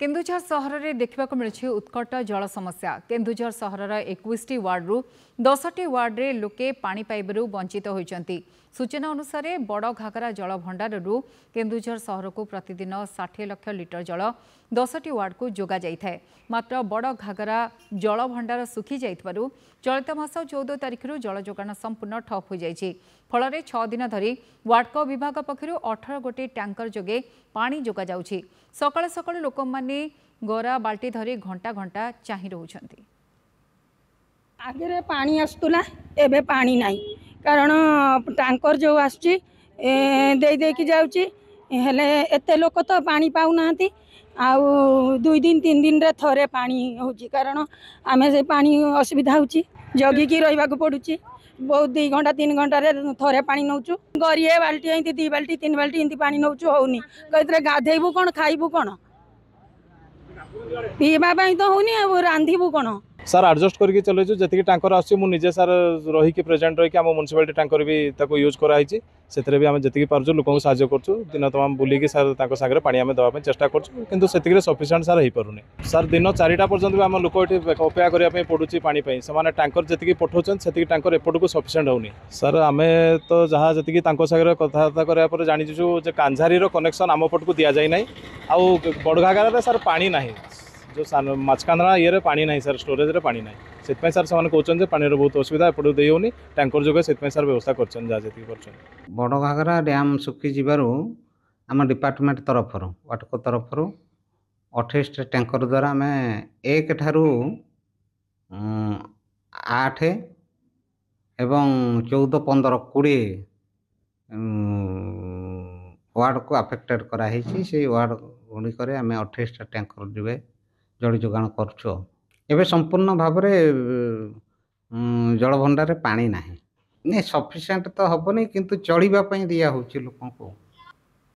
केन्दुझर सहर में देखा मिली उत्कट जल समस्या। केन्दुझर सहर 21 वार्डरू 10टी वार्ड्रे लोके पानी पाइबारू वंचित होती। सूचना अनुसार बड़ घागरा जल भंडाररू केन्दुझर सहर को प्रतिदिन 60 लाख लिटर जल 10टी वार्ड को जोगा जाए। मात्र बड़ घागरा जल भंडार सुखी जाइथिबारु चलित मास 14 तारिख जल जोगाण संपूर्ण ठप हो जाइछि। फल 6 दिन धरी वार्डक विभाग पक्षरु 18 गोटी टैंकर जोगे पानी जोगा जाउछि। सकाळे सकाळे लोक माने गरा बाल्टी धरी घंटा घंटा चाहि रहउछन्ति। आगे पानी आसुला एबे पानी नाही कारण टैंकर जो आसुची दे दे की जाउची हेले एते लोक तो पानी पाउ नाहंती। आउ 2 दिन 3 दिन रे थरे पानी होची कारण आमे से पानी असुविधा होची जगी की रहिबा को पडुची। बहुत 2 घंटा 3 घंटा रे थरे पानी नौचु गरिए बाल्टी एंती 2 बाल्टी 3 बाल्टी एंती पानी नौचु होउनी कइतरे गाधेइबु कोन खाइबु कोन पीवा पई तो होउनी अब रांधीबु कोन। सर एडजस्ट करके चलैछु जति टैंकर आछि मु निजे सर रही कि प्रेजेंट रही कि हम म्युनिसिपालिटी टैंकर भी ताको यूज कराई सेतरे भी हम जति पारछु लोक साहाय्य करछु। दिन तमाम बुली कि सर ताको सागरे पानी हम दवा चेष्टा करछु किंतु सेतिके सफिशिएंट सर हेई परुनी। सर दिन 4टा पर्यंत भी हम लोक एठी अपेक्षा करिया पई पडुची पानी पई समान टैंकर जति पठौछन सेति टैंकर एपट को सफिशिएंट होनी। सर आमे तो जहा जति ताको सागरे कथाबार्ता करिया पर जानिछु जे कांझारी रो कनेक्शन आम पट को दिया जाय नै आउ बडघागरा रे सर पानी नाही जो माछकांदना ये पानी ना सर स्टोरेज रे पानी ना से सर से कहते पानी बहुत असुविधा एपटू दे होनी टैंकर जो से सर व्यवस्था कर बड़ घागरा डैम सुखी जीवार आम डिपार्टमेंट तरफ वाटको तरफ 28 टैंकर द्वारा आम 1 ठारू 8 एवं 14 15 20 वार्ड को अफेक्टेड कराई से वार्ड गुड़िक आम 28 टैंकर जुए जल जोगाण कर संपूर्ण भाव जल भंडार पानी ना सफिशिएंट तो हेनी किंतु चलवाई दिया लोक।